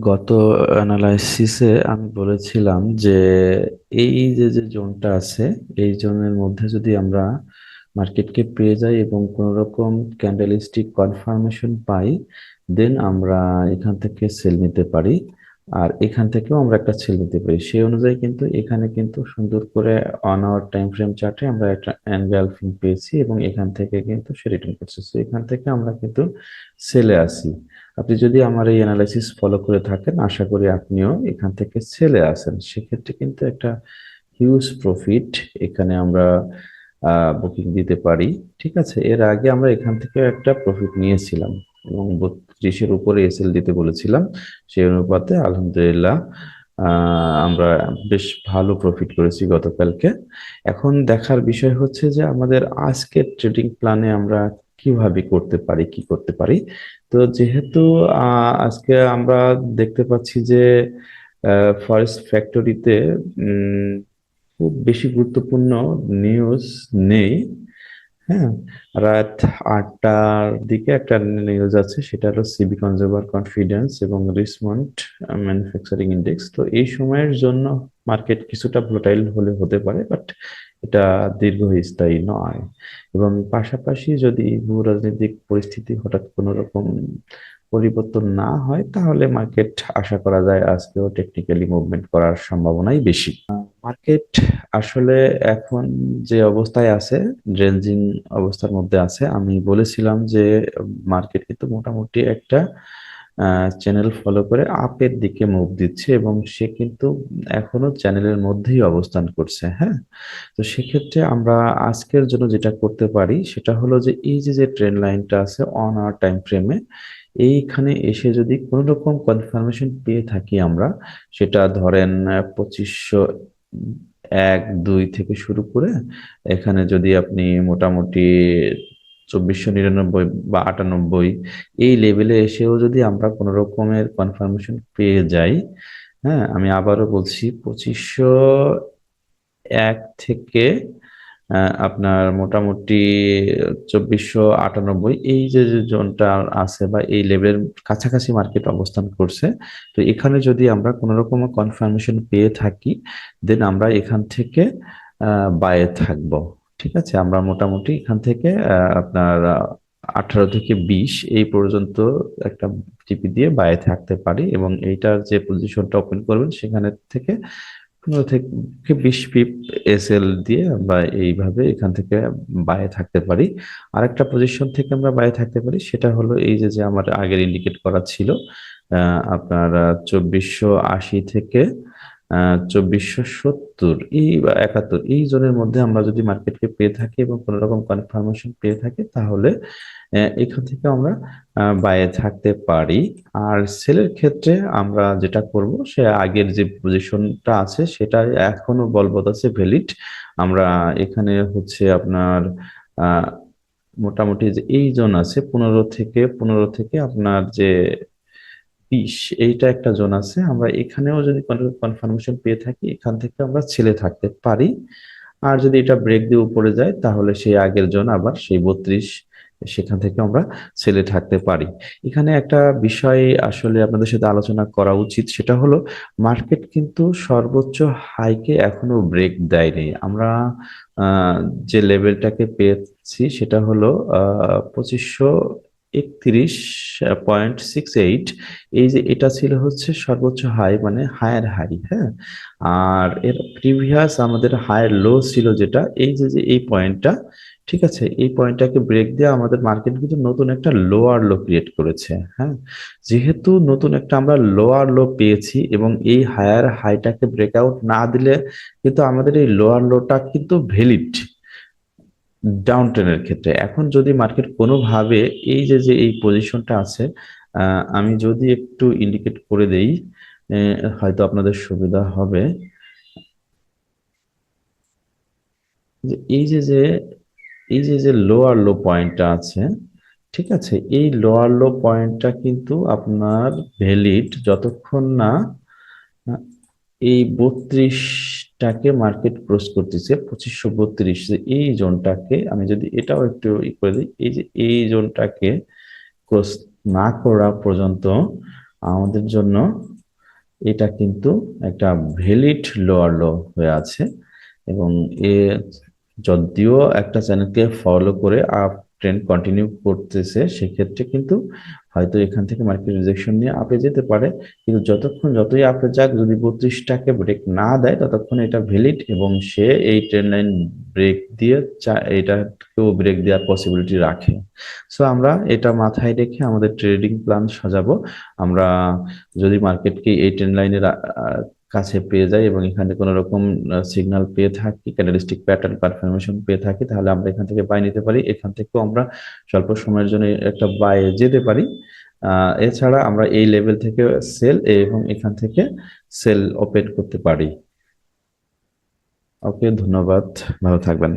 গত অ্যানালাইসিসে আমি বলেছিলাম যে এই যে যে জোনটা আছে, এই জোনের মধ্যে যদি আমরা মার্কেটকে পেয়ে যাই এবং কোনো রকম ক্যান্ডেলস্টিক কনফার্মেশন পাই, দেন আমরা এখান থেকে সেল নিতে পারি। আর এখান থেকেও আমরা একটা সেল নিতে পারি। সেই অনুযায়ী কিন্তু এখানে কিন্তু সুন্দর করে অন আওয়ার টাইম ফ্রেম চার্টে আমরা একটা এনগালফিং পেয়েছি এবং এখান থেকে কিন্তু সে রিটার্ন করছে। So এখান থেকে আমরা কিন্তু সেলে আসি। আপনি যদি আমার এই অ্যানালাইসিস ফলো করে থাকেন, আশা করি আপনিও এখান থেকে সেলে আসেন। সেক্ষেত্রে কিন্তু একটা হিউজ প্রফিট এখানে আমরা বুকিং দিতে পারি। ঠিক আছে, এর আগে আমরা এখান থেকে একটা প্রফিট নিয়েছিলাম এবং 32-এর উপরে এসএল দিতে বলেছিলাম। সেই অনুপাতে আলহামদুলিল্লাহ আমরা বেশ ভালো প্রফিট করেছি গতকালকে। এখন দেখার বিষয় হচ্ছে যে আমাদের আজকের ট্রেডিং প্ল্যানে আমরা কিভাবে করতে পারি, কি করতে পারি। তো যেহেতু আজকে আমরা দেখতে পাচ্ছি যে ফরেস্ট ফ্যাক্টরিতে খুব বেশি গুরুত্বপূর্ণ নিউজ নেই। হ্যাঁ, রাত 8টার দিকে একটা নিউজ আছে, সেটা হলো সিবি কনজিউমার কনফিডেন্স এবং রিসমন্ড ম্যানুফ্যাকচারিং ইন্ডেক্স। তো এই সময়ের জন্য মার্কেট কিছুটা ভোলাটাইল হলে হতে পারে, বাট এটা দীর্ঘস্থায়ী নয়। এবং পাশাপাশি যদি ভূ রাজনৈতিক পরিস্থিতি হঠাৎ কোনো রকম পরিবর্তন না হয়, তাহলে মার্কেট আশা করা যায় আজকেও টেকনিক্যালি মুভমেন্ট করার সম্ভাবনাই বেশি। মার্কেট আসলে এখন যে অবস্থায় আছে, রেঞ্জিং অবস্থার মধ্যে আছে। আমি বলেছিলাম যে মার্কেট কিন্তু মোটামুটি একটা চ্যানেল ফলো করে আপের দিকে মুভ দিচ্ছে এবং সে কিন্তু এখনো চ্যানেলের মধ্যেই অবস্থান করছে। হ্যাঁ, তো সেক্ষেত্রে আমরা আজকের জন্য যেটা করতে পারি সেটা হলো যে এই যে যে ট্রেন্ড লাইনটা আছে অন আওয়ার টাইম ফ্রেমে, এইখানে এসে যদি কোনো রকম কনফার্মেশন পেয়ে থাকি আমরা, সেটা ধরেন 2501-2 থেকে শুরু করে এখানে যদি আপনি মোটামুটি 2499 বা 98 এই লেভেলে এসেও যদি আমরা কোনো রকমের কনফার্মেশন পেয়ে যাই, হ্যাঁ আমি আবারও বলছি 2501 থেকে আপনার মোটামুটি 2498 এই যে যে জোনটা আছে বা এই লেভেলের কাছাকাছি মার্কেট অবস্থান করছে। তো এখানে যদি আমরা কোনো রকম কনফার্মেশন পেয়ে থাকি, দেন আমরা এখান থেকে বায়ে থাকবো। ঠিক আছে, আমরা মোটামুটি এখান থেকে আপনার 18 থেকে 20 এই পর্যন্ত একটা টিপি দিয়ে বায়ে থাকতে পারি এবং এইটার যে পজিশনটা ওপেন করবেন সেখানে থেকে 15 থেকে 20 পিপ এসএল দিয়ে আমরা এইভাবে এখান থেকে বায়ে থাকতে পারি। আরেকটা পজিশন থেকে আমরা বায়ে থাকতে পারি, সেটা হলো এই যে যে আমার আগের ইন্ডিকেট করা ছিল আপনার 2480 থেকে 2470 এই বা 71 এই জোনের মধ্যে আমরা যদি মার্কেটকে পেয়ে থাকি এবং কোনো রকম কনফার্মেশন পেয়ে থাকি, তাহলে এখান থেকে আমরা বাইরে থাকতে পারি। আর সেলের ক্ষেত্রে আমরা যেটা করব, সে আগের যে পজিশনটা আছে সেটা এখনো বলবৎ আছে, ভ্যালিড। আমরা এখানে হচ্ছে আপনার আহ, মোটামুটি যে এই জোন আছে 15 থেকে আপনার যে 20, এইটা একটা জোন আছে। আমরা এখানেও যদি কনফার্মেশন পেয়ে থাকি, এখান থেকে আমরা ছেলে থাকতে পারি। আর যদি এটা ব্রেক দিয়ে উপরে যায়, তাহলে সেই আগের জন্য আবার সেই 32, সেখান থেকে আমরা সেলে থাকতে পারি। এখানে একটা বিষয় আসলে আপনাদের সাথে আলোচনা করা উচিত, সেটা হলো মার্কেট কিন্তু সর্বোচ্চ হাইকে এখনো ব্রেক দেয়নি। আমরা আহ, যে লেভেলটাকে পেয়েছি সেটা হলো 2531.68। এই যে এটা ছিল হচ্ছে সর্বোচ্চ হাই, মানে হায়ার হাই। হ্যাঁ, আর এর প্রিভিয়াস আমাদের হায়ার লো ছিল যেটা এই যে যে এই পয়েন্টটা। ঠিক আছে, এই পয়েন্টটাকে ব্রেক দিয়ে আমাদের মার্কেট কিন্তু নতুন একটা লোয়ার লো ক্রিয়েট করেছে। হ্যাঁ, যেহেতু নতুন একটা আমরা লোয়ার লো পেয়েছি এবং এই হায়ার হাইটাকে ব্রেকআউট না দিলে কিন্তু আমাদের এই লোয়ার লোটা কিন্তু ভ্যালিড ডাউন ট্রেনের ক্ষেত্রে। এখন যদি মার্কেট কোনোভাবে এই যে যে এই পজিশনটা আছে, আমি যদি একটু ইন্ডিকেট করে দেই, হয়তো আপনাদের সুবিধা হবে। যে এই যে যে এই যে যে লোয়ার লো পয়েন্টটা আছে, ঠিক আছে, এই লোয়ার লো পয়েন্টটা কিন্তু আপনার ভ্যালিড যতক্ষণ না আহ, এই 32টাকে মার্কেট ক্রস করতেছে। 2532, এই জোনটাকে আমি যদি এটাও একটু করে দিই, এই যে এই জোনটাকে ক্রস না করা পর্যন্ত আমাদের জন্য এটা কিন্তু একটা ভ্যালিড লোয়ার লো হয়ে আছে। এবং এ যদিও একটা চ্যানেলকে ফলো করে আপ ট্রেন্ড কন্টিনিউ করতেছে, সেক্ষেত্রে কিন্তু হয়তো এখান থেকে মার্কেট রিজেকশন নিয়ে আপে যেতে পারে। কিন্তু যতই আপে যাক, যদি 32টাকে ব্রেক না দেয় ততক্ষণ এটা ভ্যালিড, এবং সে এই ট্রেন্ড লাইন ব্রেক দিয়ে এটাকেও ব্রেক দেওয়ার পসিবিলিটি রাখে। সো আমরা এটা মাথায় রেখে আমাদের ট্রেডিং প্ল্যান সাজাবো। আমরা যদি মার্কেটকে এই ট্রেন্ড লাইনের কাছে পেয়ে যাই এবং এখানে কোনো রকম সিগন্যাল পেয়ে থাকি, ক্যান্ডেলস্টিক প্যাটার্ন কনফার্মেশন পেয়ে থাকি, তাহলে আমরা এখান থেকে বাই নিতে পারি। এখান থেকেও আমরা স্বল্প সময়ের জন্য একটা বাই যেতে পারি। এছাড়া আমরা এই লেভেল থেকে সেল এবং এখান থেকে সেল ওপেন করতে পারি। ওকে, ধন্যবাদ, ভালো থাকবেন।